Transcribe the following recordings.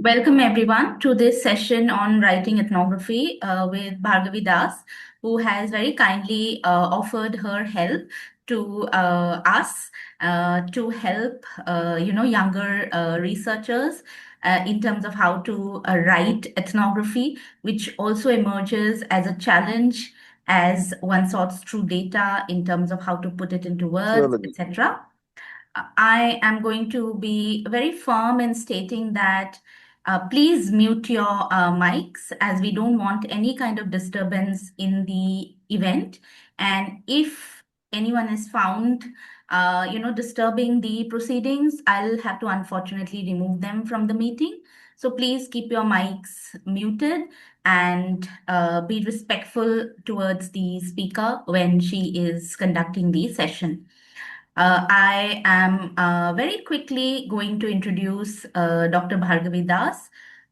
Welcome everyone to this session on writing ethnography with Bhargabi Das, who has very kindly offered her help to us to help younger researchers in terms of how to write ethnography, which also emerges as a challenge as one sorts through data in terms of how to put it into words, Zoology. etc. I am going to be very firm in stating that please mute your mics as we don't want any kind of disturbance in the event. And if anyone is found, disturbing the proceedings, I'll have to unfortunately remove them from the meeting. So please keep your mics muted and be respectful towards the speaker when she is conducting the session. I am very quickly going to introduce Dr. Bhargavi Das,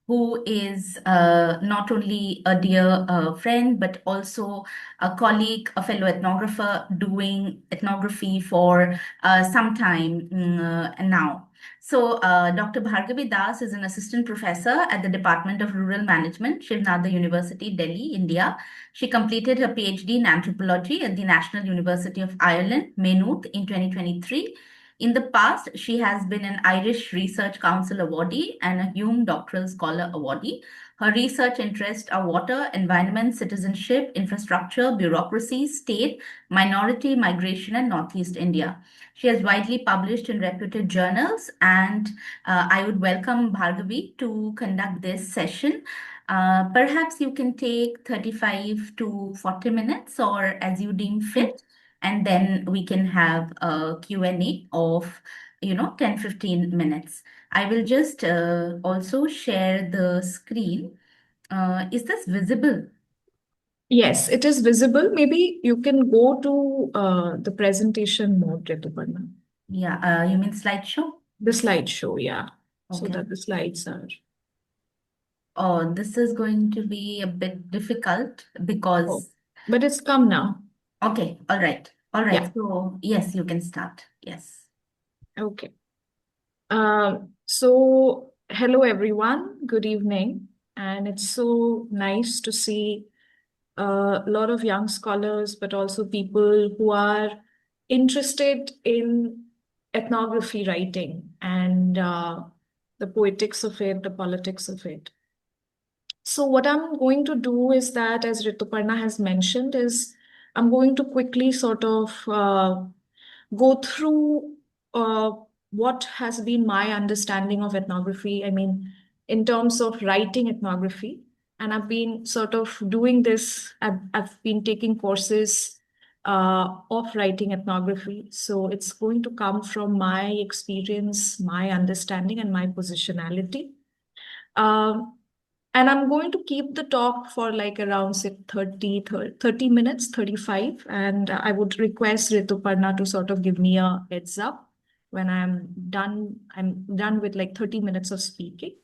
who is not only a dear friend, but also a colleague, a fellow ethnographer doing ethnography for some time now. So, Dr. Bhargavi Das is an assistant professor at the Department of Rural Management, Shiv Nadar University, Delhi, India. She completed her Ph.D. in anthropology at the National University of Ireland, Maynooth, in 2023. In the past, she has been an Irish Research Council Awardee and a Hume Doctoral Scholar Awardee. Her research interests are water, environment, citizenship, infrastructure, bureaucracy, state, minority, migration, and Northeast India. She has widely published in reputed journals, and I would welcome Bhargavi to conduct this session. Perhaps you can take 35 to 40 minutes or as you deem fit, and then we can have a Q&A of 10-15 minutes. I will just also share the screen. Is this visible? Yes, it is visible. Maybe you can go to the presentation mode, Rituparna. Yeah, you mean slideshow? The slideshow, yeah. So Okay. that the slides are. Oh, this is going to be a bit difficult Oh, because, but it's come now. okay, all right. All right. Yeah. So, yes, you can start. Yes. Okay. So hello everyone. Good evening. And it's so nice to see a lot of young scholars, but also people who are interested in ethnography writing and the poetics of it, the politics of it. So what I'm going to do is that, as Rituparna has mentioned, is I'm going to quickly sort of go through what has been my understanding of ethnography. I mean, in terms of writing ethnography, and I've been sort of doing this. I've been taking courses of writing ethnography, so it's going to come from my experience, my understanding, and my positionality. Um, and I'm going to keep the talk for like around say 30 minutes, 35. And I would request Rituparna to sort of give me a heads up when I'm done. I'm done with like 30 minutes of speaking,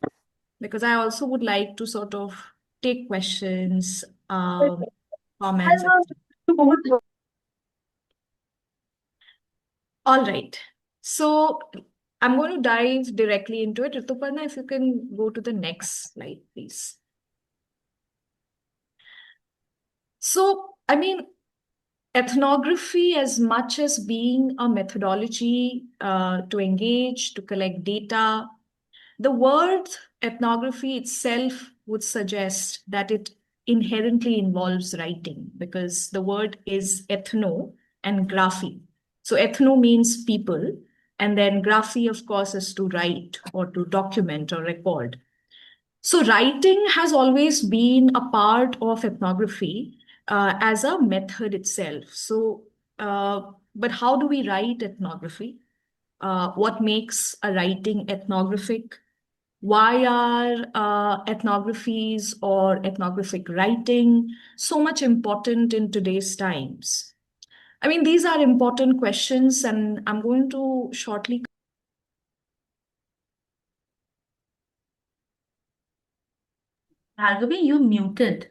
because I also would like to sort of take questions, comments. All right. So I'm going to dive directly into it. Rituparna, if you can go to the next slide, please. So, I mean, ethnography, as much as being a methodology to engage, to collect data, the word ethnography itself would suggest that it inherently involves writing, because the word is ethno and graphy. So ethno means people, and then graphy, of course, is to write or to document or record. So writing has always been a part of ethnography as a method itself. So, but how do we write ethnography? What makes a writing ethnographic? Why are ethnographies or ethnographic writing so much important in today's times? I mean, these are important questions, and I'm going to shortly. Bhargavi, you muted.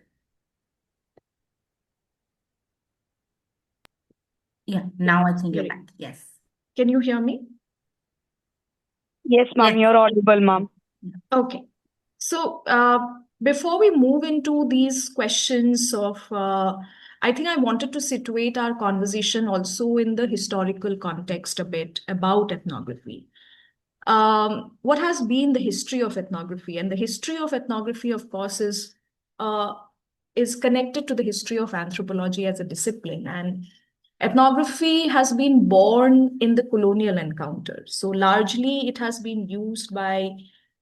Yeah, now I think you're back. Yes. Can you hear me? Yes, ma'am, Yes. you're audible, ma'am. Okay. So, before we move into these questions I think I wanted to situate our conversation also in the historical context a bit about ethnography. What has been the history of ethnography? And the history of ethnography, of course, uh, is connected to the history of anthropology as a discipline. And ethnography has been born in the colonial encounter. So largely it has been used by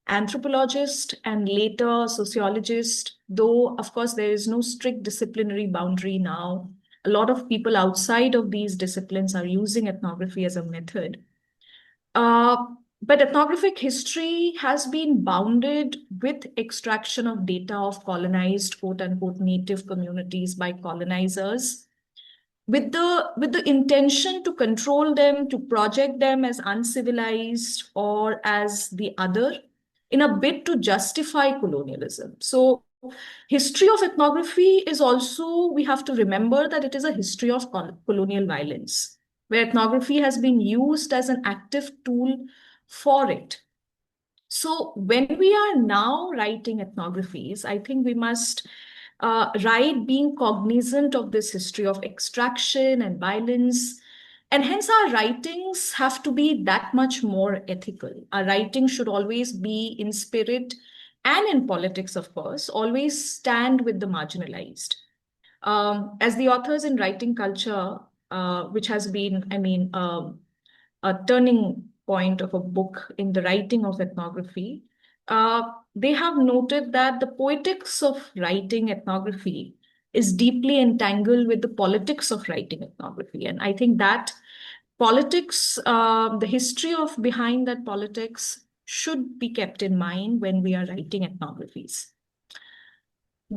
anthropologists and later sociologists, though, of course, there is no strict disciplinary boundary now. A lot of people outside of these disciplines are using ethnography as a method. Uh, but ethnographic history has been bounded with extraction of data of colonized, quote unquote, native communities by colonizers with the intention to control them, to project them as uncivilized or as the other in a bid to justify colonialism. So history of ethnography is also, we have to remember that it is a history of colonial violence, where ethnography has been used as an active tool for it. So when we are now writing ethnographies, I think we must write being cognizant of this history of extraction and violence. And hence our writings have to be that much more ethical. Our writing should always be in spirit and in politics, of course, always stand with the marginalized. As the authors in writing culture, which has been, a turning point of a book in the writing of ethnography, they have noted that the poetics of writing ethnography is deeply entangled with the politics of writing ethnography. And I think that politics, the history of behind that politics should be kept in mind when we are writing ethnographies.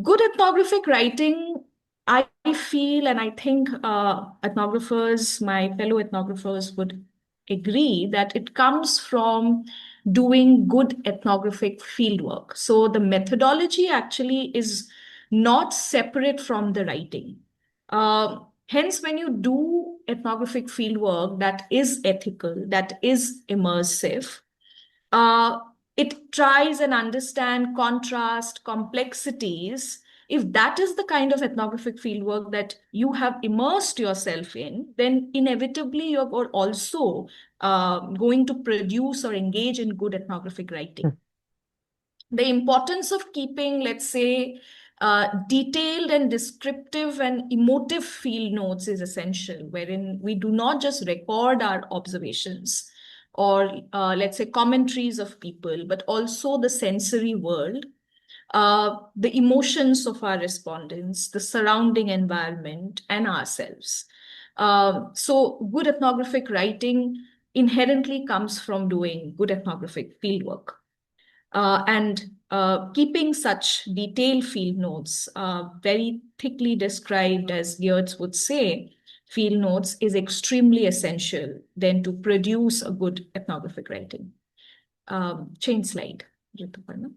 Good ethnographic writing, I feel, and I think ethnographers, my fellow ethnographers would agree that it comes from doing good ethnographic fieldwork. So the methodology actually is not separate from the writing. Hence, when you do ethnographic fieldwork that is ethical, that is immersive, uh, it tries and understand contrast, complexities. If that is the kind of ethnographic fieldwork that you have immersed yourself in, then inevitably you're also going to produce or engage in good ethnographic writing. The importance of keeping, let's say, detailed and descriptive and emotive field notes is essential, wherein we do not just record our observations or, let's say, commentaries of people, but also the sensory world, the emotions of our respondents, the surrounding environment, and ourselves. So, good ethnographic writing inherently comes from doing good ethnographic fieldwork. And keeping such detailed field notes, very thickly described, as Geertz would say, field notes is extremely essential then to produce a good ethnographic writing. Change slide, Rituparna.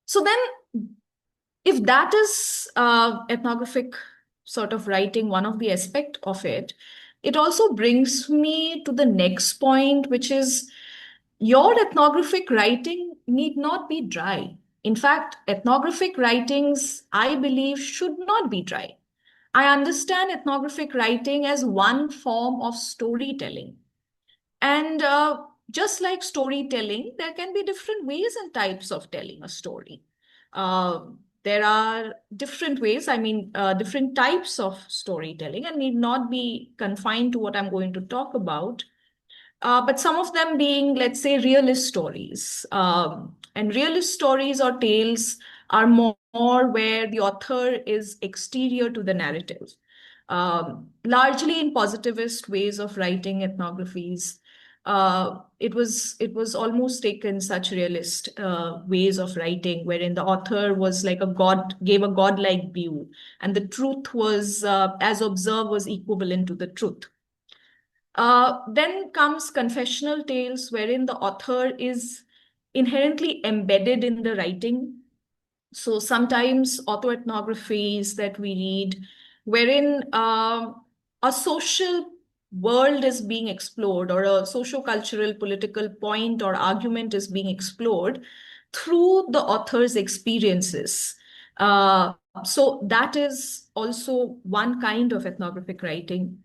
So then, if that is ethnographic sort of writing, one of the aspect of it, it also brings me to the next point, which is your ethnographic writing need not be dry. In fact, ethnographic writings, I believe, should not be dry. I understand ethnographic writing as one form of storytelling. And just like storytelling, there can be different ways and types of telling a story. Uh, there are different ways, different types of storytelling, and need not be confined to what I'm going to talk about. But some of them being, let's say, realist stories. And realist stories or tales are more where the author is exterior to the narrative. Largely in positivist ways of writing ethnographies, it was almost taken such realist ways of writing, wherein the author was like a god, gave a godlike view, and the truth was, as observed, was equivalent to the truth. Then comes confessional tales, wherein the author is inherently embedded in the writing. So sometimes autoethnographies that we read, wherein a social world is being explored, or a socio-cultural political point or argument is being explored through the author's experiences. So that is also one kind of ethnographic writing.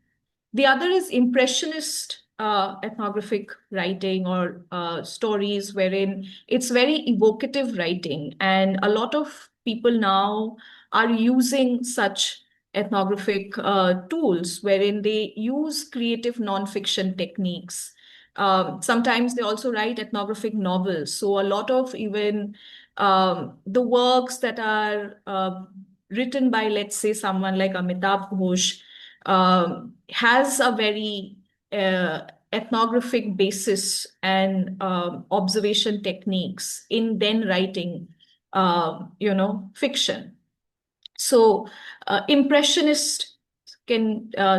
The other is impressionist ethnographic writing, or stories wherein it's very evocative writing. And a lot of people now are using such ethnographic tools wherein they use creative nonfiction techniques. Sometimes they also write ethnographic novels. So a lot of even the works that are written by, let's say, someone like Amitabh Ghosh, has a very ethnographic basis and observation techniques in then writing, fiction. So impressionist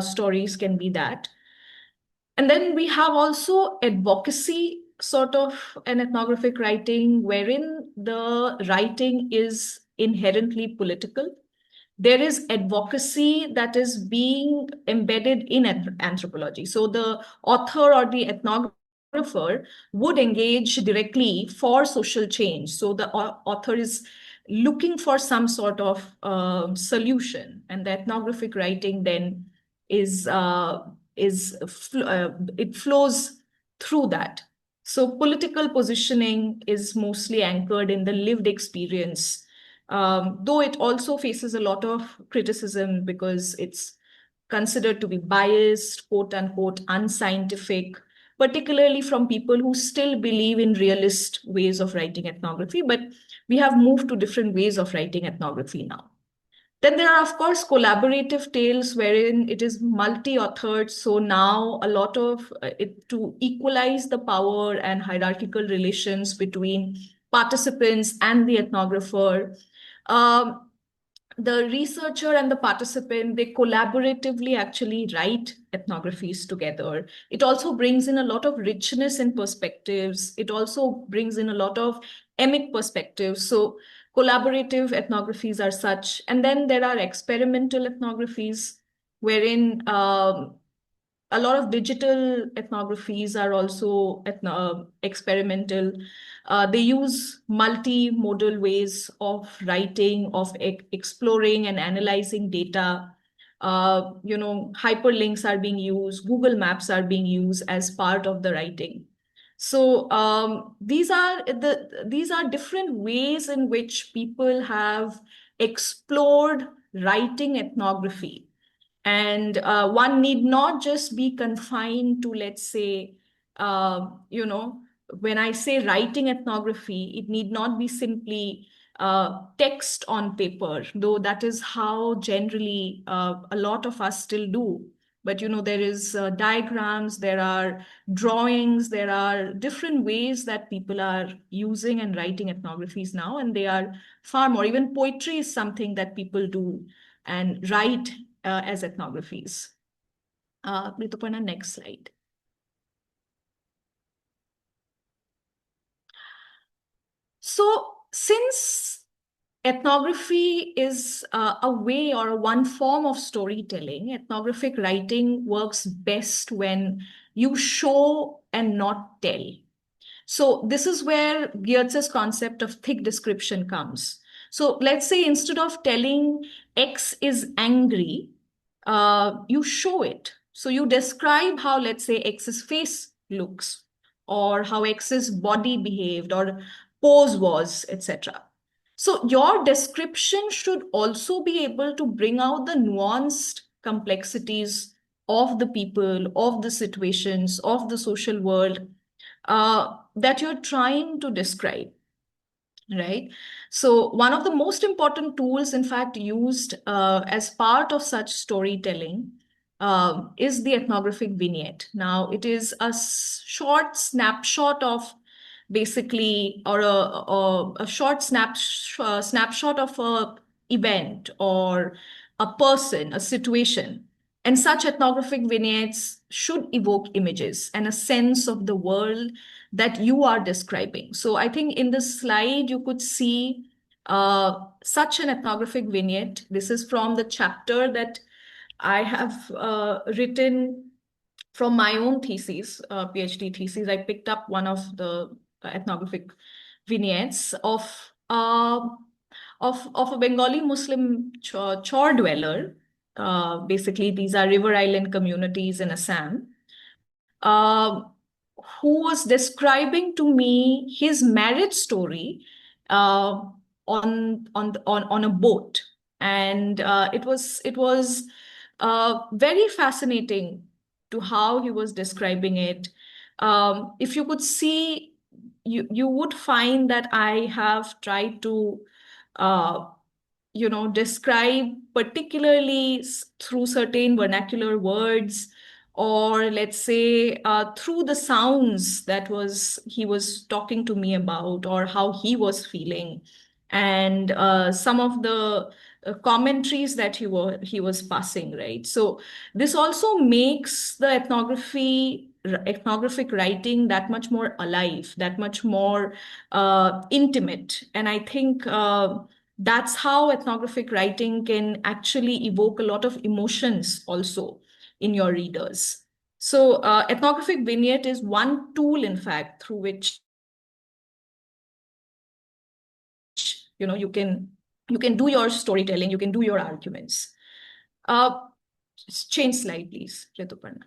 stories can be that. And then we have also advocacy sort of an ethnographic writing, wherein the writing is inherently political. There is advocacy that is being embedded in anthropology. So the author or the ethnographer would engage directly for social change. So the author is looking for some sort of solution, and the ethnographic writing then is it flows through that. So political positioning is mostly anchored in the lived experience, though it also faces a lot of criticism because it's considered to be biased, quote unquote, unscientific, particularly from people who still believe in realist ways of writing ethnography. But we have moved to different ways of writing ethnography now. Then there are, of course, collaborative tales wherein it is multi-authored. So now a lot of it to equalize the power and hierarchical relations between participants and the ethnographer. Um, the researcher and the participant, they collaboratively actually write ethnographies together. It also brings in a lot of richness in perspectives. It also brings in a lot of emic perspectives. So collaborative ethnographies are such. And then there are experimental ethnographies, wherein a lot of digital ethnographies are also experimental. They use multimodal ways of writing, of exploring and analyzing data. Hyperlinks are being used, Google Maps are being used as part of the writing. So these are different ways in which people have explored writing ethnography. And one need not just be confined to, let's say, when I say writing ethnography, it need not be simply text on paper, though that is how generally a lot of us still do. But there is diagrams, there are drawings, there are different ways that people are using and writing ethnographies now, and they are far more. Even poetry is something that people do and write as ethnographies. Rituparna, next slide. So since ethnography is a way or one form of storytelling, ethnographic writing works best when you show and not tell. So this is where Geertz's concept of thick description comes. So let's say instead of telling X is angry, you show it. So you describe how, let's say, X's face looks, or how X's body behaved, or pose was, etc. So your description should also be able to bring out the nuanced complexities of the people, of the situations, of the social world that you're trying to describe, right? So one of the most important tools, in fact, used as part of such storytelling is the ethnographic vignette. Now, it is a short snapshot of basically, or a short snapshot of a event or a person, a situation. And such ethnographic vignettes should evoke images and a sense of the world that you are describing. So I think in this slide, you could see such an ethnographic vignette. This is from the chapter that I have written from my own thesis, PhD thesis, I picked up one of the ethnographic vignettes of a Bengali Muslim chore dweller. Basically, these are river island communities in Assam, uh, who was describing to me his marriage story uh, on a boat, and it was very fascinating to how he was describing it. If you could see, you would find that I have tried to uh, describe particularly through certain vernacular words, or let's say through the sounds that was he was talking to me about, or how he was feeling, and some of the commentaries that he was passing, right? So this also makes the ethnographic writing that much more alive, that much more intimate, and I think that's how ethnographic writing can actually evoke a lot of emotions also in your readers. So, ethnographic vignette is one tool, in fact, through which you can do your storytelling, you can do your arguments. Uh, Change slide, please, Rituparna.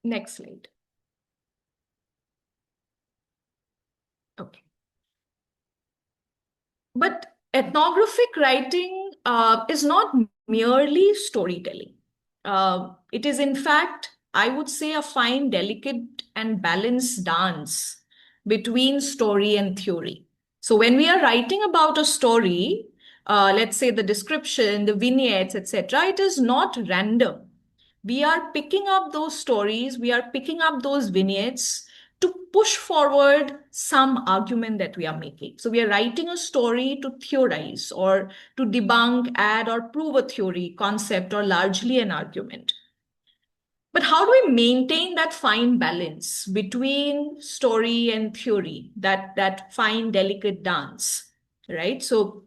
Next slide. Okay. But ethnographic writing is not merely storytelling. It is, in fact, I would say, a fine, delicate, and balanced dance between story and theory. So, when we are writing about a story, let's say the description, the vignettes, etc., it is not random. We are picking up those stories, we are picking up those vignettes to push forward some argument that we are making. So we are writing a story to theorize or to debunk, add, or prove a theory, concept, or largely an argument. But how do we maintain that fine balance between story and theory, that fine, delicate dance, right? So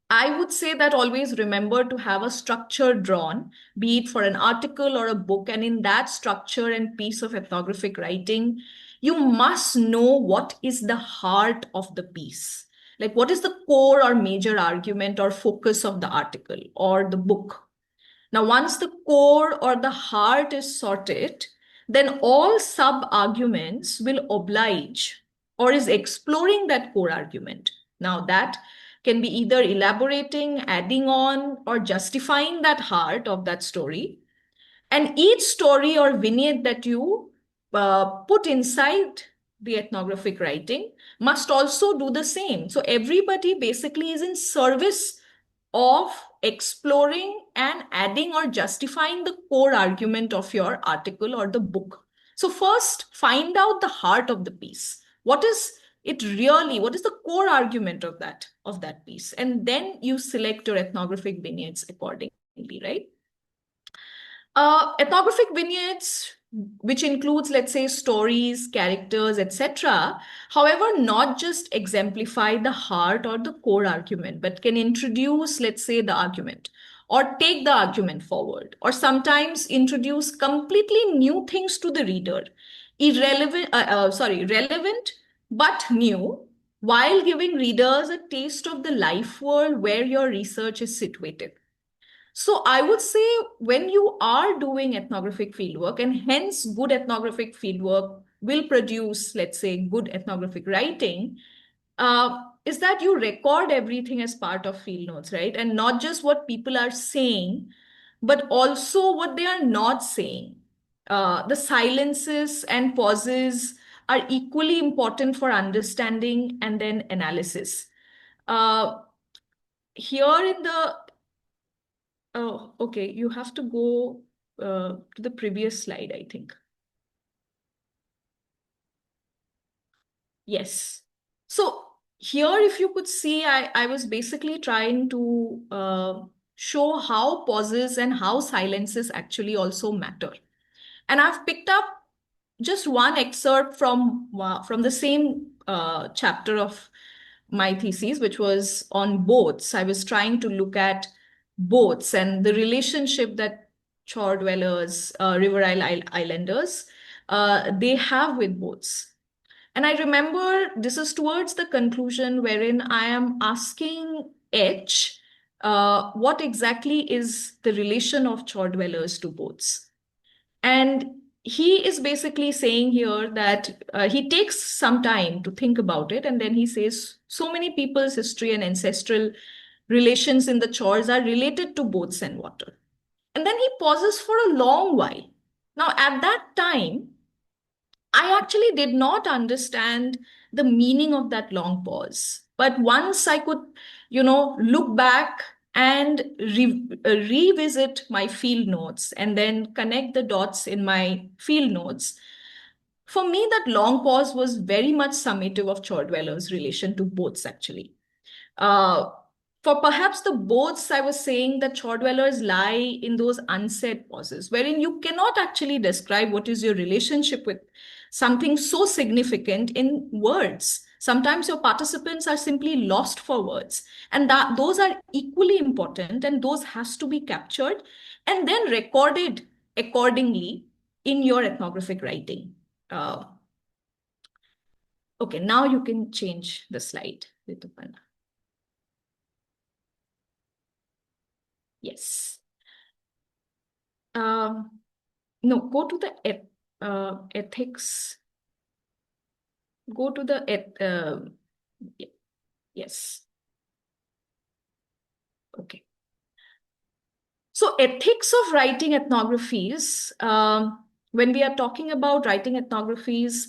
I would say that always remember to have a structure drawn, be it for an article or a book. And in that structure and piece of ethnographic writing, you must know what is the heart of the piece. Like, what is the core or major argument or focus of the article or the book? Now, once the core or the heart is sorted, then all sub arguments will oblige or is exploring that core argument. Now, that can be either elaborating, adding on, or justifying that heart of that story. And each story or vignette that you put inside the ethnographic writing must also do the same. So everybody basically is in service of exploring and adding or justifying the core argument of your article or the book. So first, find out the heart of the piece. What is it really? What is the core argument of that piece? And then you select your ethnographic vignettes accordingly, right? Ethnographic vignettes, which includes, let's say, stories, characters, etc., however, not just exemplify the heart or the core argument, but can introduce, let's say, the argument or take the argument forward, or sometimes introduce completely new things to the reader, relevant but new, while giving readers a taste of the life world where your research is situated. So I would say when you are doing ethnographic fieldwork, and hence good ethnographic fieldwork will produce, let's say, good ethnographic writing, is that you record everything as part of field notes, right? And not just what people are saying, but also what they are not saying. The silences and pauses are equally important for understanding and then analysis. Uh, Here in the Oh, okay. You have to go to the previous slide, I think. Yes. So here, if you could see, I was basically trying to show how pauses and how silences actually also matter. And I've picked up just one excerpt from the same chapter of my thesis, which was on boats. I was trying to look at boats and the relationship that shore dwellers, Islanders, they have with boats. And I remember this is towards the conclusion wherein I am asking H, what exactly is the relation of shore dwellers to boats? And he is basically saying here that he takes some time to think about it. And then he says, so many people's history and ancestral relations in the chores are related to boats and water. And then he pauses for a long while. Now, at that time, I actually did not understand the meaning of that long pause. But once I could, look back and revisit my field notes and then connect the dots in my field notes, for me, that long pause was very much summative of chore dwellers' relation to boats, actually. Uh, for perhaps the boats, I was saying that chore dwellers lie in those unsaid pauses, wherein you cannot actually describe what is your relationship with something so significant in words. Sometimes your participants are simply lost for words, and that those are equally important, and those has to be captured and then recorded accordingly in your ethnographic writing. Okay, now you can change the slide, Rituparna. Yes. No, go to the ethics. Go to the yes. Okay. So ethics of writing ethnographies. When we are talking about writing ethnographies,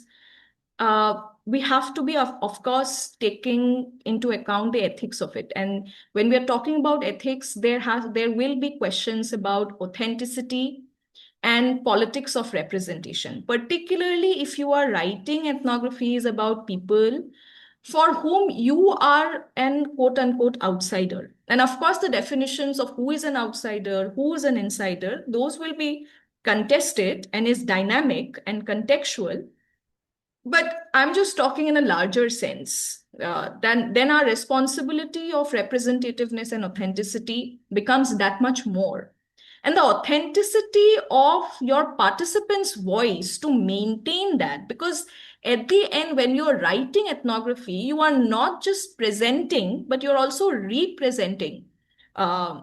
we have to be, of course, taking into account the ethics of it. And when we are talking about ethics, there will be questions about authenticity and politics of representation, particularly if you are writing ethnographies about people for whom you are an quote unquote outsider. And of course, the definitions of who is an outsider, who is an insider, those will be contested and is dynamic and contextual. But I'm just talking in a larger sense. Then our responsibility of representativeness and authenticity becomes that much more. And the authenticity of your participant's voice to maintain that, because at the end, when you're writing ethnography, you are not just presenting, but you're also representing uh,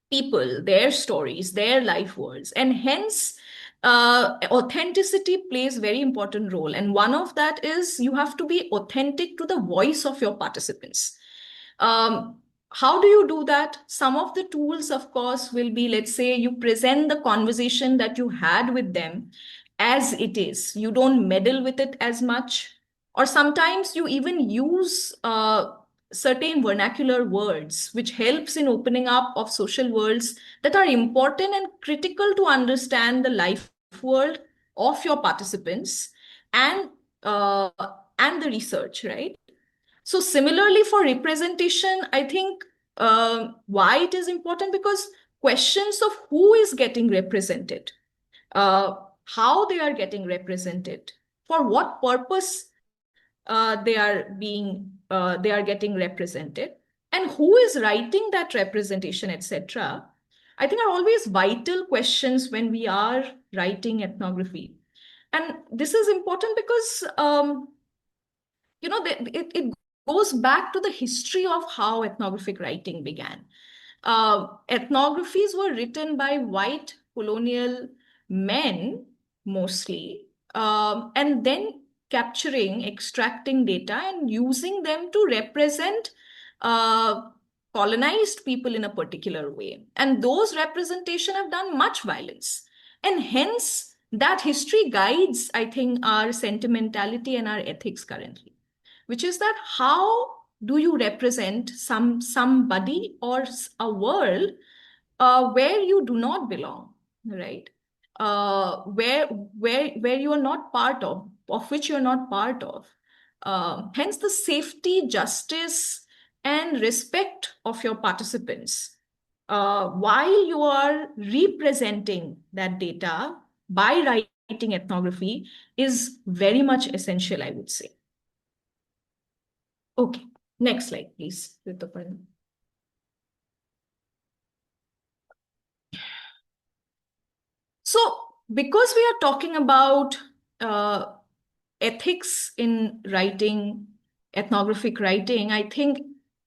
people, their stories, their life worlds. And hence, authenticity plays very important role. And one of that is you have to be authentic to the voice of your participants. Um, how do you do that? Some of the tools, of course, will be, let's say, you present the conversation that you had with them as it is. You don't meddle with it as much. Or sometimes you even use certain vernacular words, which helps in opening up of social worlds that are important and critical to understand the life world of your participants and uh, and the research, right? So similarly for representation, I think why it is important, because questions of who is getting represented, uh, how they are getting represented, for what purpose they are getting represented, and who is writing that representation, etc. I think are always vital questions when we are writing ethnography. And this is important because it goes back to the history of how ethnographic writing began. Ethnographies were written by white colonial men mostly, and then capturing, extracting data and using them to represent uh, colonized people in a particular way. And those representation have done much violence. And hence, that history guides, I think, our sentimentality and our ethics currently, which is that how do you represent somebody or a world where you do not belong, right? Where you are not part of which you are not part of. Hence, the safety, justice, and respect of your participants while you are representing that data by writing ethnography is very much essential, I would say. Okay, next slide, please, Rituparna. So, because we are talking about uh, ethics in writing, ethnographic writing, I think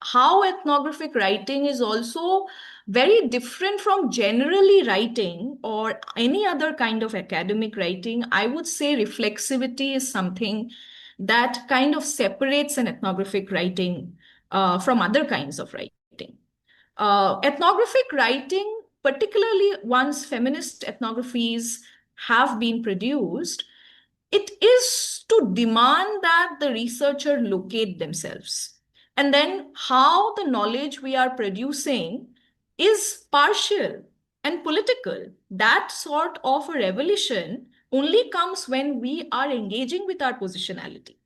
how ethnographic writing is also very different from generally writing or any other kind of academic writing. I would say reflexivity is something that kind of separates an ethnographic writing from other kinds of writing. Ethnographic writing, particularly once feminist ethnographies have been produced, it is to demand that the researcher locate themselves. And then how the knowledge we are producing is partial and political. That sort of a revelation only comes when we are engaging with our positionality.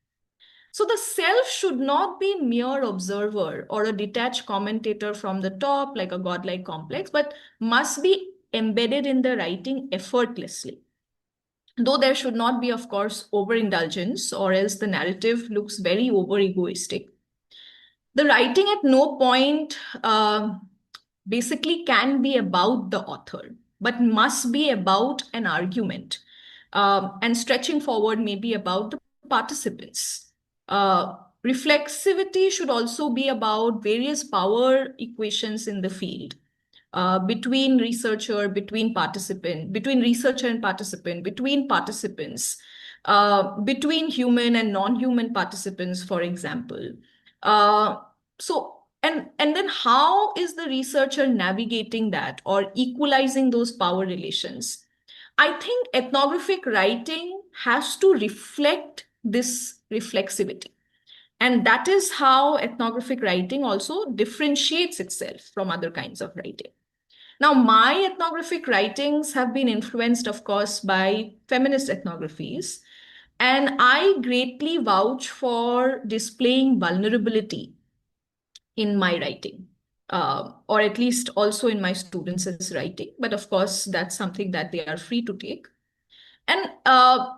So the self should not be mere observer or a detached commentator from the top, like a godlike complex, but must be embedded in the writing effortlessly. Though there should not be, of course, overindulgence, or else the narrative looks very over egoistic. The writing at no point basically can be about the author, but must be about an argument. And stretching forward, maybe about the participants. Reflexivity should also be about various power equations in the field. Between researcher, between participant, between researcher and participant, between participants, between human and non-human participants, for example. And then how is the researcher navigating that or equalizing those power relations? I think ethnographic writing has to reflect this reflexivity. And that is how ethnographic writing also differentiates itself from other kinds of writing. Now, my ethnographic writings have been influenced, of course, by feminist ethnographies. And I greatly vouch for displaying vulnerability in my writing, or at least also in my students' writing. But of course, that's something that they are free to take. And I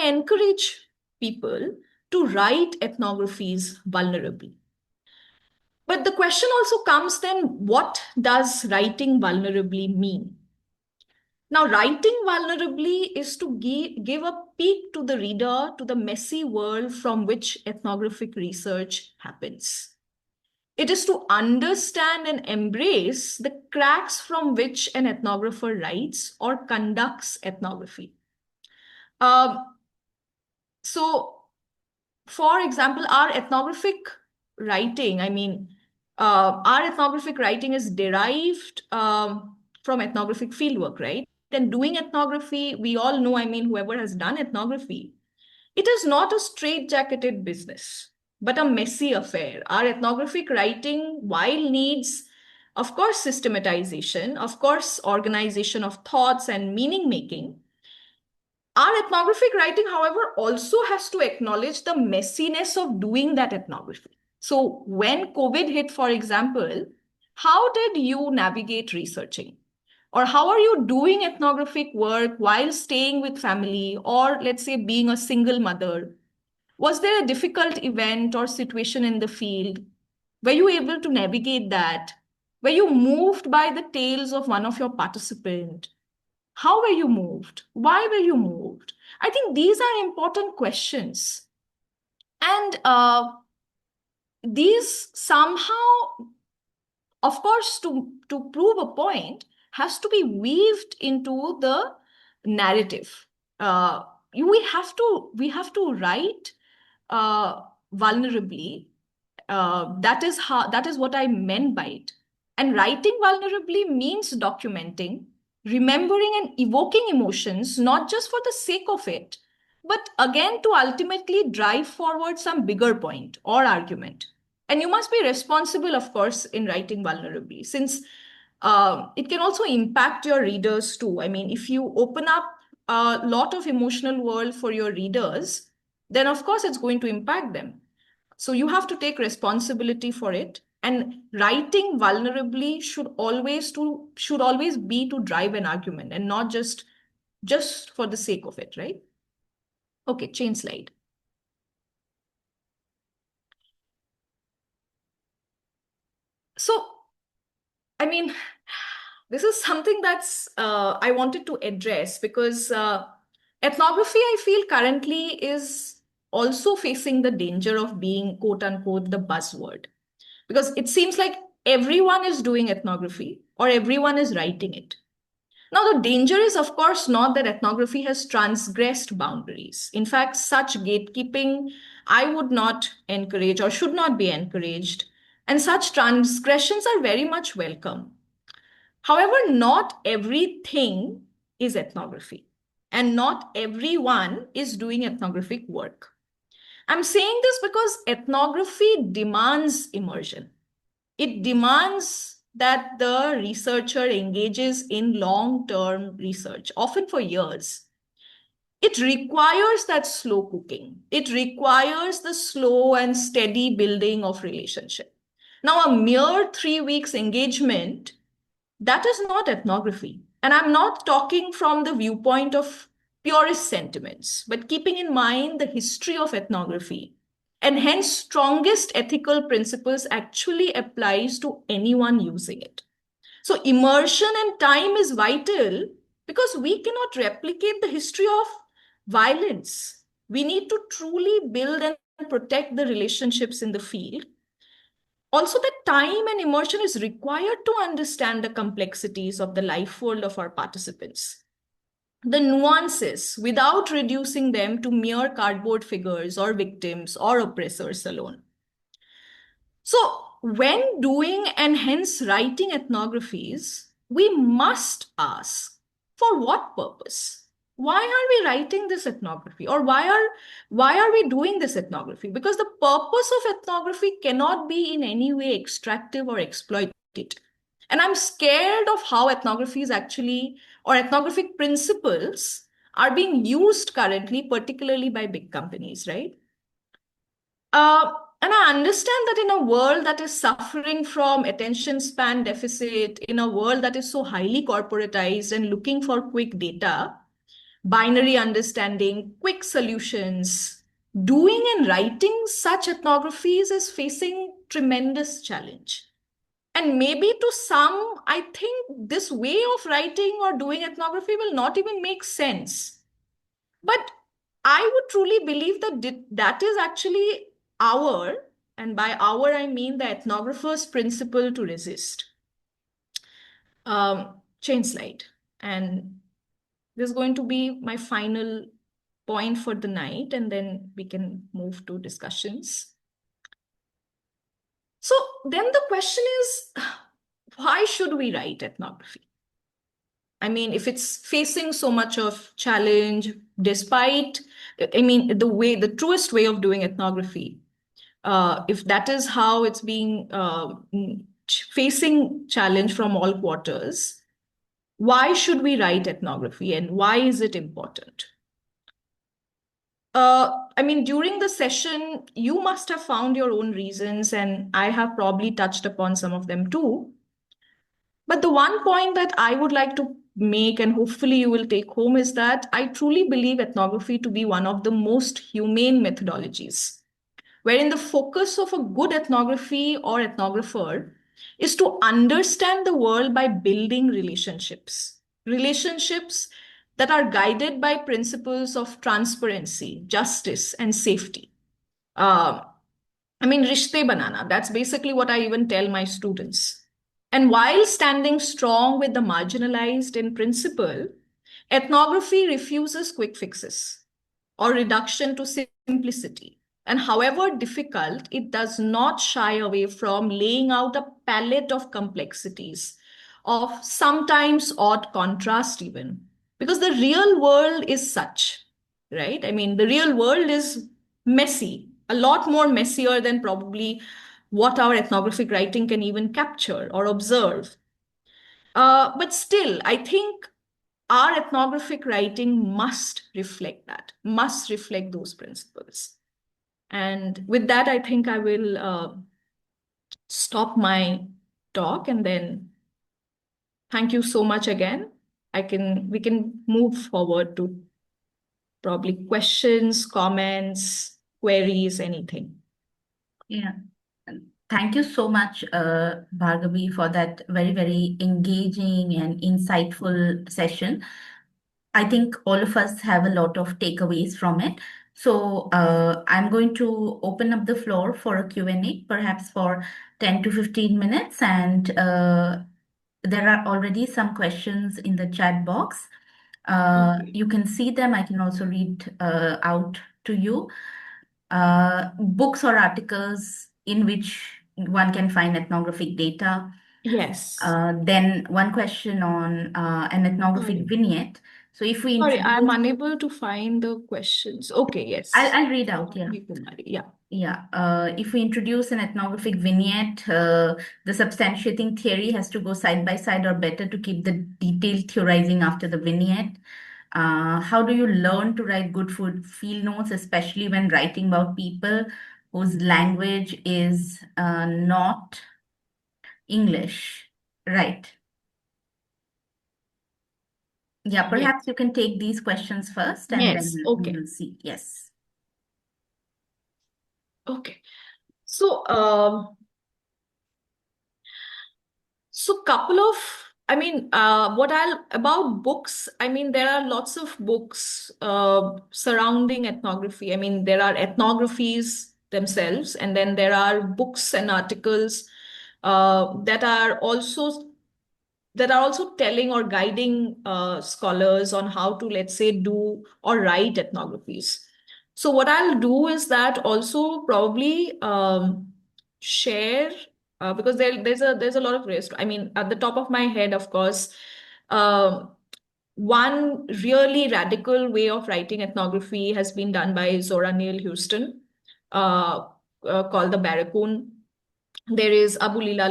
encourage people to write ethnographies vulnerably. But the question also comes then, what does writing vulnerably mean? Now, writing vulnerably is to give a peek to the reader to the messy world from which ethnographic research happens. It is to understand and embrace the cracks from which an ethnographer writes or conducts ethnography. Um, so, for example, our ethnographic writing, our ethnographic writing is derived from ethnographic fieldwork, right? And doing ethnography, we all know, whoever has done ethnography, it is not a straitjacketed business, but a messy affair. Our ethnographic writing, while needs, of course, systematization, of course, organization of thoughts and meaning making, our ethnographic writing, however, also has to acknowledge the messiness of doing that ethnography. So when COVID hit, for example, how did you navigate researching? Or how are you doing ethnographic work while staying with family, or let's say being a single mother? Was there a difficult event or situation in the field? Were you able to navigate that? Were you moved by the tales of one of your participants? How were you moved? Why were you moved? I think these are important questions. And these somehow, of course, to prove a point, has to be weaved into the narrative. Uh, we have to write vulnerably. That is what I meant by it. And writing vulnerably means documenting, remembering and evoking emotions, not just for the sake of it, but again to ultimately drive forward some bigger point or argument. And you must be responsible, of course, in writing vulnerably, since it can also impact your readers too. If you open up a lot of emotional world for your readers, then of course it's going to impact them. So you have to take responsibility for it. And writing vulnerably should always be to drive an argument and not just for the sake of it, right? Okay, chain slide. So, I mean, this is something that's I wanted to address because ethnography, I feel, currently is also facing the danger of being quote unquote the buzzword. Because it seems like everyone is doing ethnography or everyone is writing it. Now, the danger is, of course, not that ethnography has transgressed boundaries. In fact, such gatekeeping I would not encourage or should not be encouraged. And such transgressions are very much welcome. However, not everything is ethnography, and not everyone is doing ethnographic work. I'm saying this because ethnography demands immersion. It demands that the researcher engages in long-term research, often for years. It requires that slow cooking. It requires the slow and steady building of relationship. Now, a mere 3 weeks engagement, that is not ethnography. And I'm not talking from the viewpoint of purist sentiments, but keeping in mind the history of ethnography. And hence, strongest ethical principles actually applies to anyone using it. So immersion and time is vital because we cannot replicate the history of violence. We need to truly build and protect the relationships in the field. Also, the time and immersion is required to understand the complexities of the life world of our participants, the nuances, without reducing them to mere cardboard figures or victims or oppressors alone. So, when doing and hence writing ethnographies, we must ask, for what purpose? Why are we writing this ethnography, or why are we doing this ethnography? Because the purpose of ethnography cannot be in any way extractive or exploitative. And I'm scared of how ethnography is actually, or ethnographic principles are being used currently, particularly by big companies, right? Uh, and I understand that in a world that is suffering from attention span deficit, in a world that is so highly corporatized and looking for quick data, binary understanding, quick solutions, doing and writing such ethnographies is facing tremendous challenge. And maybe to some, I think this way of writing or doing ethnography will not even make sense. But I would truly believe that that is actually our, and by our, I mean the ethnographer's principle to resist. Chain slide. And this is going to be my final point for the night, and then we can move to discussions. So then the question is, why should we write ethnography? I mean, if it's facing so much of challenge, despite, I mean, the truest way of doing ethnography, if that is how it's being facing challenge from all quarters, why should we write ethnography and why is it important? I mean, during the session, you must have found your own reasons, and I have probably touched upon some of them too. But the one point that I would like to make, and hopefully you will take home, is that I truly believe ethnography to be one of the most humane methodologies, wherein the focus of a good ethnography or ethnographer is to understand the world by building relationships. Relationships that are guided by principles of transparency, justice, and safety. Uh, I mean, rishte banana, that's basically what I even tell my students. And while standing strong with the marginalized in principle, ethnography refuses quick fixes or reduction to simplicity. And however difficult, it does not shy away from laying out a palette of complexities, of sometimes odd contrast, even. Because the real world is such, right? I mean, the real world is messy, a lot more messier than probably what our ethnographic writing can even capture or observe. But still, I think our ethnographic writing must reflect that, must reflect those principles. And with that, I think I will stop my talk, and then thank you so much again. We can move forward to probably questions, comments, queries, anything. Yeah. Thank you so much, Bhargavi, for that very, very engaging and insightful session. I think all of us have a lot of takeaways from it. So I'm going to open up the floor for a Q&A, perhaps for 10 to 15 minutes. And there are already some questions in the chat box. Okay. You can see them. I can also read out to you. Books or articles in which one can find ethnographic data. Yes. Then one question on an ethnographic Sorry. vignette. So if we Sorry, I'm introduce, unable to find the questions. Okay, I'll, yes. I'll read out, yeah. Kumari, yeah. Yeah, if we introduce an ethnographic vignette, the substantiating theory has to go side by side or better to keep the detailed theorizing after the vignette. How do you learn to write good food field notes, especially when writing about people whose language is not English? Right. Yeah, Yes. perhaps you can take these questions first and Yes. then we Okay. will see. Yes. Okay. So, couple of, what I'll about books, there are lots of books surrounding ethnography. There are ethnographies themselves, and then there are books and articles that are also telling or guiding scholars on how to, let's say, do or write ethnographies. So what I'll do is that also probably share because there's a lot of risk. At the top of my head, of course, um, one really radical way of writing ethnography has been done by Zora Neale Houston, uh, called the Barracoon. There is Leela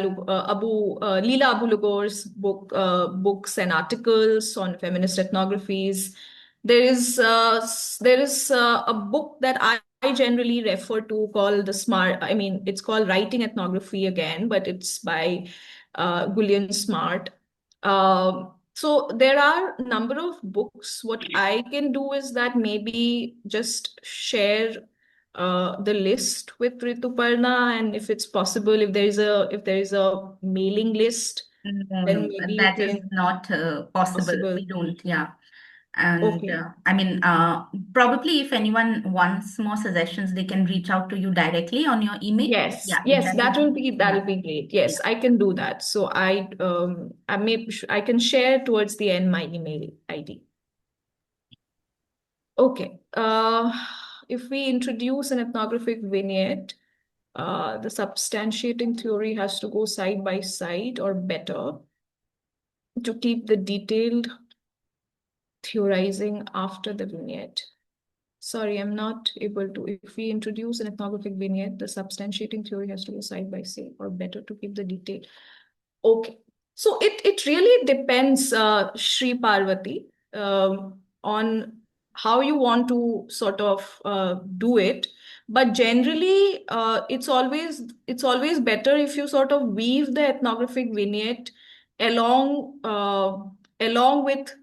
Abu Lugor's books and articles on feminist ethnographies. There is a book that I generally refer to called the Smart. It's called Writing Ethnography again, but it's by Gullian Smart. So there are a number of books. What I can do is that maybe just share the list with Rituparna, and if it's possible, if there is a mailing list, No, then no, maybe you that is can not possible. possible. We don't, yeah. And Okay. probably if anyone wants more suggestions, they can reach out to you directly on your email. Yes, Yeah, yes, that would be, that yeah, will be great. yeah. Yes, I can do that. So I can share towards the end my email ID. Okay. If we introduce an ethnographic vignette, the substantiating theory has to go side by side or better to keep the detailed theorizing after the vignette. Sorry, I'm not able to. If we introduce an ethnographic vignette, the substantiating theory has to go side by side or better to keep the detail. Okay. So it really depends, Sri Parvati, on how you want to sort of do it. But generally, it's always better if you sort of weave the ethnographic vignette along along with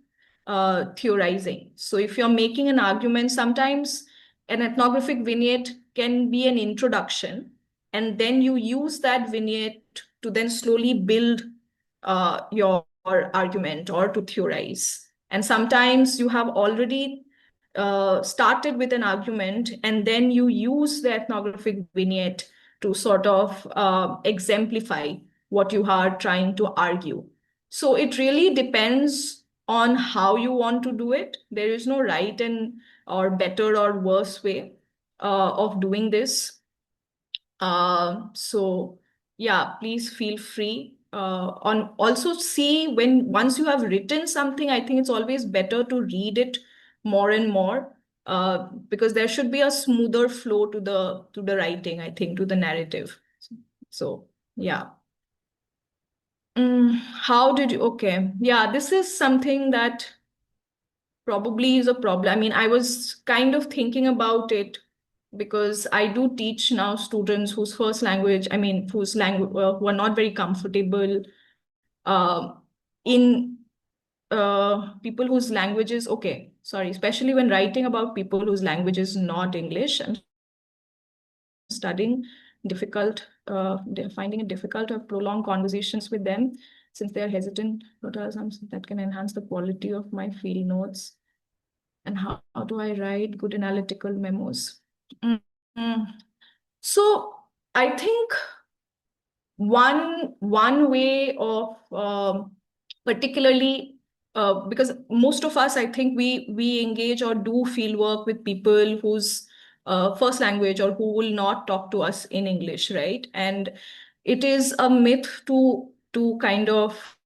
theorizing. So if you're making an argument, sometimes an ethnographic vignette can be an introduction, and then you use that vignette to then slowly build your argument or to theorize. And sometimes you have already started with an argument, and then you use the ethnographic vignette to sort of exemplify what you are trying to argue. So it really depends on how you want to do it. There is no right and or better or worse way of doing this. So yeah, please feel free. On also see when once you have written something, I think it's always better to read it more and more, because there should be a smoother flow to the writing, I think, to the narrative. So yeah. How did you? Okay, yeah, this is something that probably is a problem. I was kind of thinking about it because I do teach now students whose first language, whose language who are not very comfortable in people whose languages, okay, sorry, especially when writing about people whose language is not English. I'm studying difficult, they're finding it difficult to have prolonged conversations with them since they're hesitant. What are some that can enhance the quality of my field notes? And how do I write good analytical memos? Mm, mm. So I think one way of particularly because most of us, I think we engage or do field work with people whose first language or who will not talk to us in English, right? And it is a myth to kind of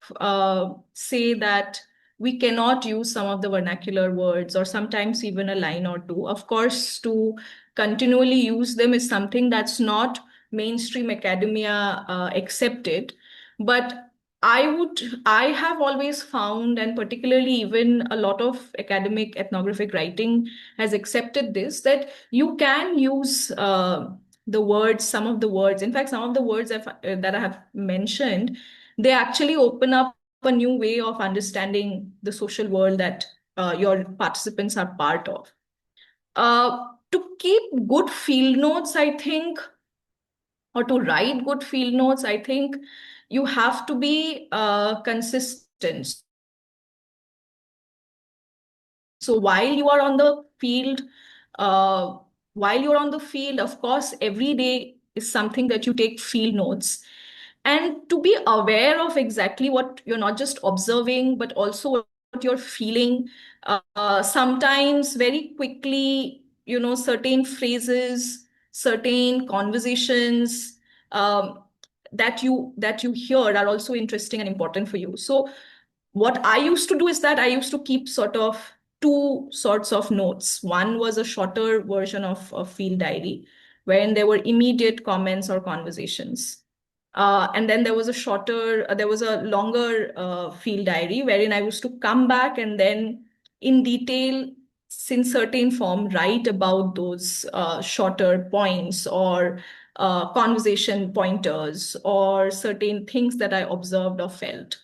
say that we cannot use some of the vernacular words or sometimes even a line or two. Of course, to continually use them is something that's not mainstream academia accepted. But I have always found, and particularly even a lot of academic ethnographic writing has accepted this, that you can use the words, some of the words. In fact, some of the words that I have mentioned, they actually open up a new way of understanding the social world that your participants are part of. To keep good field notes, I think, or to write good field notes, I think you have to be consistent. So uh, while you're on the field, of course, every day is something that you take field notes. And to be aware of exactly what you're not just observing, but also what you're feeling. Sometimes very quickly, certain phrases, certain conversations that you hear are also interesting and important for you. So what I used to do is that I used to keep sort of two sorts of notes. One was a shorter version of a field diary, wherein there were immediate comments or conversations. And then there was a longer field diary wherein I used to come back and then in detail, in certain form, write about those shorter points or conversation pointers or certain things that I observed or felt.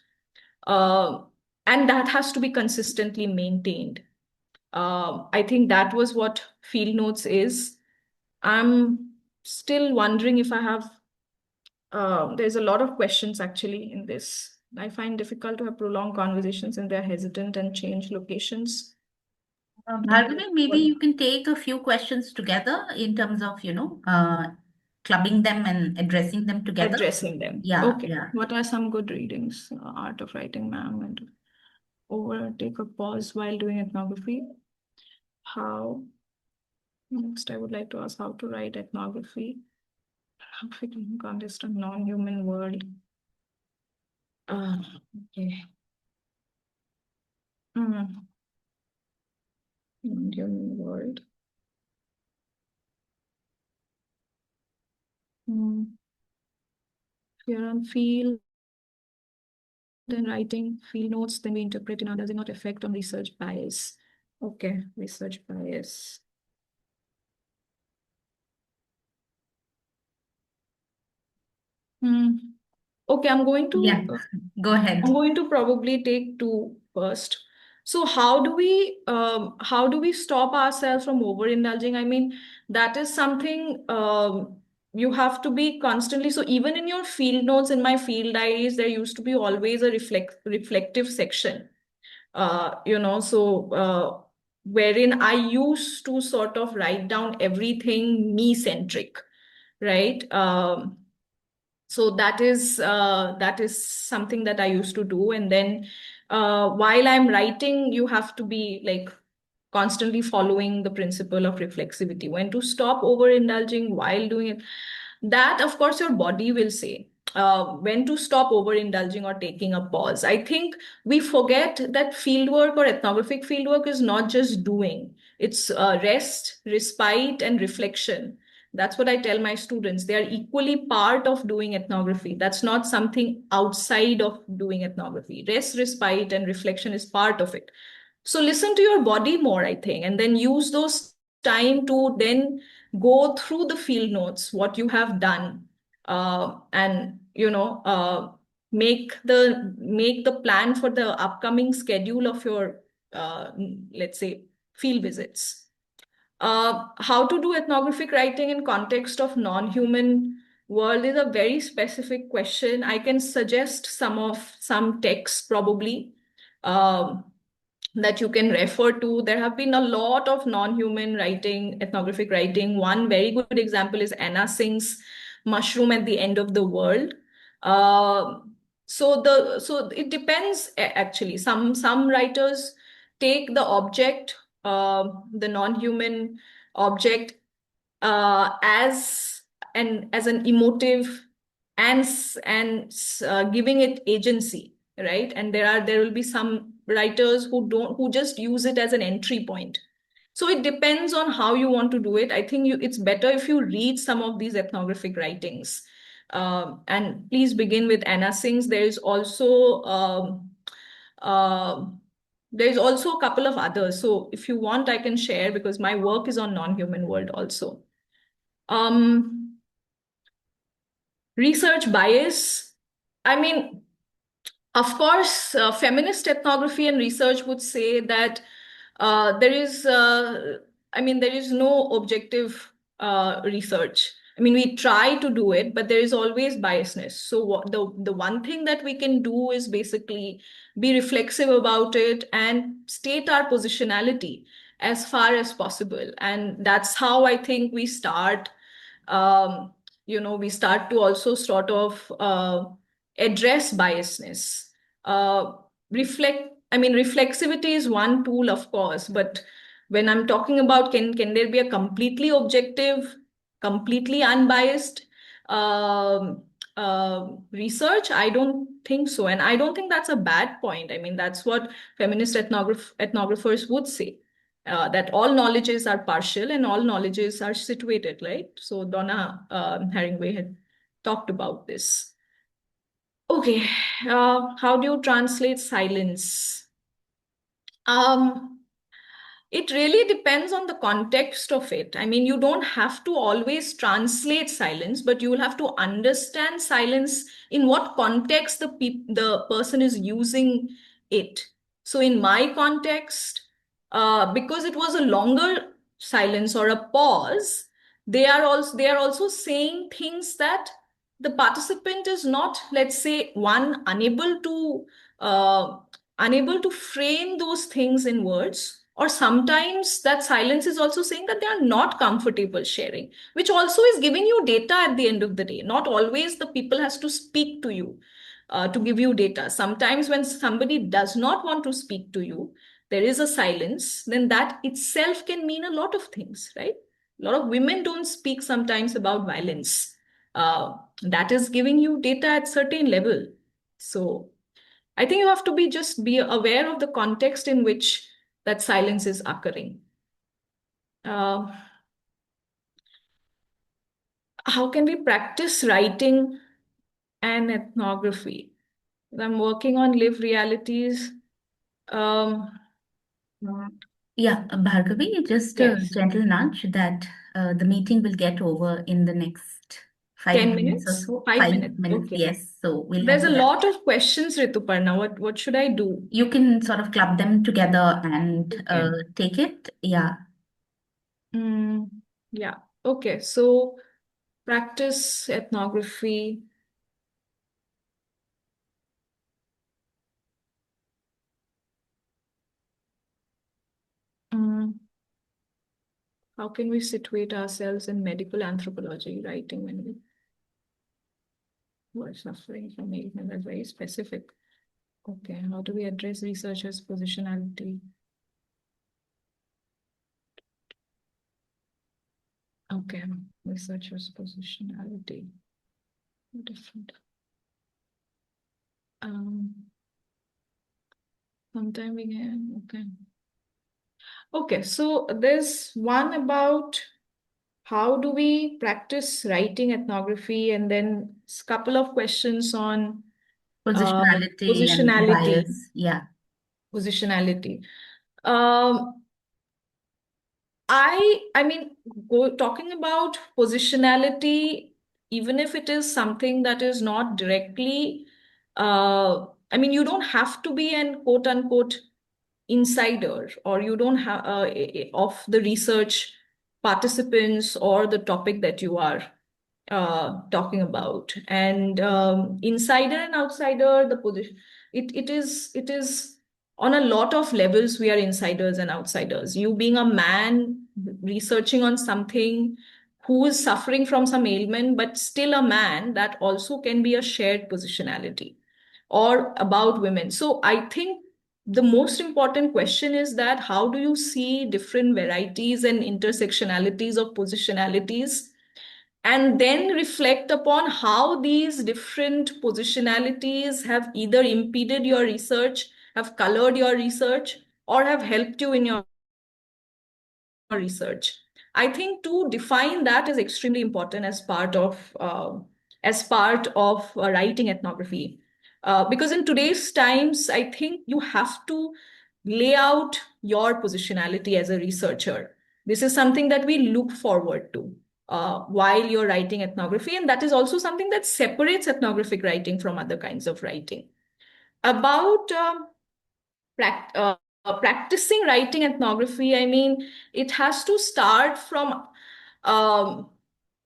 Uh, and that has to be consistently maintained. I think that was what field notes is. I'm still wondering if I have, there's a lot of questions actually in this. I find difficult to have prolonged conversations and they're hesitant and change locations. Bhargavi, maybe you can take a few questions together in terms of, clubbing them and addressing them together. Addressing them. Yeah, Okay. yeah. What are some good readings? Art of Writing, ma'am, and take a pause while doing ethnography. How? Next, I would like to ask how to write ethnography. African context of non-human world. Okay. Non-human world. If you're on field, then writing field notes, then we interpret in does it not affect on research bias? Okay, research bias. Okay, Yeah, go ahead. I'm going to probably take two first. So how do we stop ourselves from overindulging? I mean, that is something you have to be constantly. So even in your field notes, in my field diaries, there used to be always a reflective section. Wherein I used to sort of write down everything me-centric, right? So that is something that I used to do. And then while I'm writing, you have to be like constantly following the principle of reflexivity. When to stop overindulging while doing it, that of course your body will say. When to stop overindulging or taking a pause. I think we forget that fieldwork or ethnographic fieldwork is not just doing. It's rest, respite, and reflection. That's what I tell my students. They are equally part of doing ethnography. That's not something outside of doing ethnography. Rest, respite, and reflection is part of it. So listen to your body more, I think, and then use those time to then go through the field notes, what you have done, and make the plan for the upcoming schedule of your let's say field visits. How to do ethnographic writing in context of non-human. world is a very specific question. I can suggest some texts probably um, that you can refer to. There have been a lot of non-human writing, ethnographic writing. One very good example is Anna Singh's Mushroom at the End of the World. Uh, so it depends actually. Some writers take the object, the non-human object, as an emotive and giving it agency, right? And there will be some writers who just use it as an entry point. So it depends on how you want to do it. I think it's better if you read some of these ethnographic writings. And please begin with Anna Singh's. Uh, there's also a couple of others. So if you want, I can share because my work is on non-human world also. Um, Research bias. I mean, of course, feminist ethnography and research would say that there is no objective research. I mean, we try to do it, but there is always biasness. So the one thing that we can do is basically be reflexive about it and state our positionality as far as possible. And that's how I think we start. Um, we start to also sort of address biasness. Uh, reflexivity is one tool, of course, but when I'm talking about can there be a completely objective, completely unbiased um, research? I don't think so. And I don't think that's a bad point. I mean, that's what feminist ethnographers would say. That all knowledges are partial and all knowledges are situated, right? So Donna Haringway had talked about this. Okay, how do you translate silence? Um, it really depends on the context of it. I mean, you don't have to always translate silence, but you will have to understand silence in what context the person is using it. So in my context, because it was a longer silence or a pause, they are also saying things that the participant is not, let's say, uh, unable to frame those things in words, or sometimes that silence is also saying that they are not comfortable sharing, which also is giving you data at the end of the day. Not always the people has to speak to you to give you data. Sometimes when somebody does not want to speak to you, there is a silence, then that itself can mean a lot of things, right? A lot of women don't speak sometimes about violence. That is giving you data at certain level. So I think you have to be aware of the context in which that silence is occurring. Uh, how can we practice writing and ethnography? I'm working on live realities. Um, Uh, Yeah, Bhargavi, just a yes, gentle nudge that the meeting will get over in the next 10 5 minutes or minutes, so. 5 minutes. 5 minutes, Okay. yes. So we'll have There's to a wrap. lot of questions, Rituparna. What should I do? You can sort of club them together and Okay. take it. Yeah. Mm, yeah. Okay. So practice ethnography. Mm, how can we situate ourselves in medical anthropology writing when we were suffering from illness? That's very specific. Okay. How do we address researchers' positionality? Okay. Researchers' positionality. Different. Um, sometime again. Okay. Okay. So there's one about how do we practice writing ethnography, and then a couple of questions on uh, Positionality and positionality. bias. Yeah. Positionality. Um, I mean, talking about positionality, even if it is something that is not directly, I mean, you don't have to be an quote unquote insider, or you don't have of the research participants or the topic that you are talking about. And insider and outsider, the position, it is on a lot of levels we are insiders and outsiders. You being a man researching on something who is suffering from some ailment, but still a man, that also can be a shared positionality. Or about women. So I think the most important question is that how do you see different varieties and intersectionalities of positionalities, and then reflect upon how these different positionalities have either impeded your research, have colored your research, or have helped you in your research. I think to define that is extremely important as part of writing ethnography. Because in today's times, I think you have to lay out your positionality as a researcher. This is something that we look forward to while you're writing ethnography, and that is also something that separates ethnographic writing from other kinds of writing. About prac- uh, practicing writing ethnography, I mean, it has to start from um,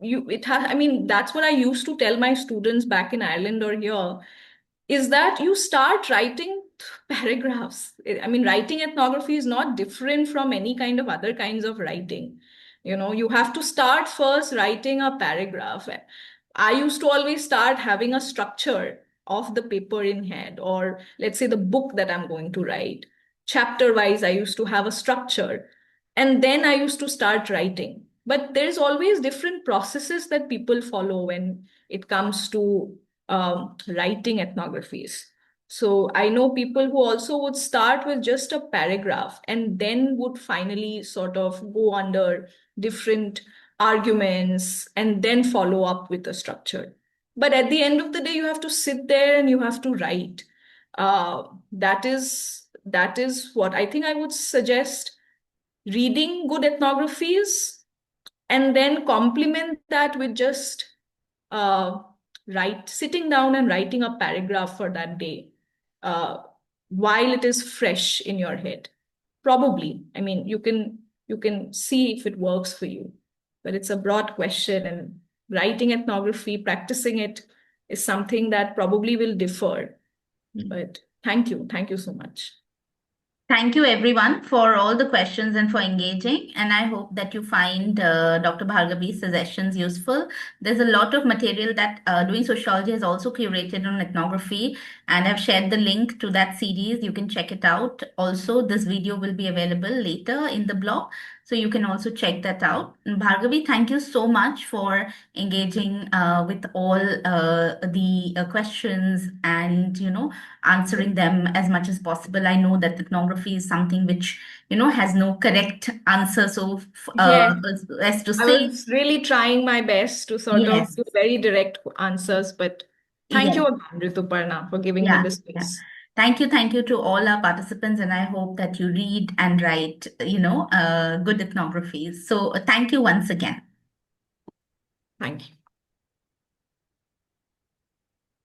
I mean, that's what I used to tell my students back in Ireland or here, is that you start writing paragraphs. I mean, writing ethnography is not different from any kind of other kinds of writing. You know, you have to start first writing a paragraph. I used to always start having a structure of the paper in head, or let's say the book that I'm going to write. Chapter wise, I used to have a structure. And then I used to start writing. But there's always different processes that people follow when it comes to writing ethnographies. So I know people who also would start with just a paragraph and then would finally sort of go under different arguments and then follow up with a structure. But at the end of the day, you have to sit there and you have to write. That is what I think I would suggest: reading good ethnographies and then complement that with just uh, sitting down and writing a paragraph for that day uh, while it is fresh in your head. Probably, I mean, you can see if it works for you, but it's a broad question, and writing ethnography, practicing it, is something that probably will differ. But thank you so much. Thank you, everyone, for all the questions and for engaging. And I hope that you find Dr. Bhargabi's suggestions useful. There's a lot of material that Doing Sociology has also curated on ethnography, and I've shared the link to that series. You can check it out. Also, this video will be available later in the blog, so you can also check that out. And Bhargabi, thank you so much for engaging with all the questions and, answering them as much as possible. I know that ethnography is something which, has no correct answer. So, Yes, as to I say, was really trying my best to sort of yes, give very direct answers, but thank you yes, again, Rituparna, for giving me yeah, the yeah. space. Thank you to all our participants, and I hope that you read and write, good ethnographies. So, thank you once again. Thank you.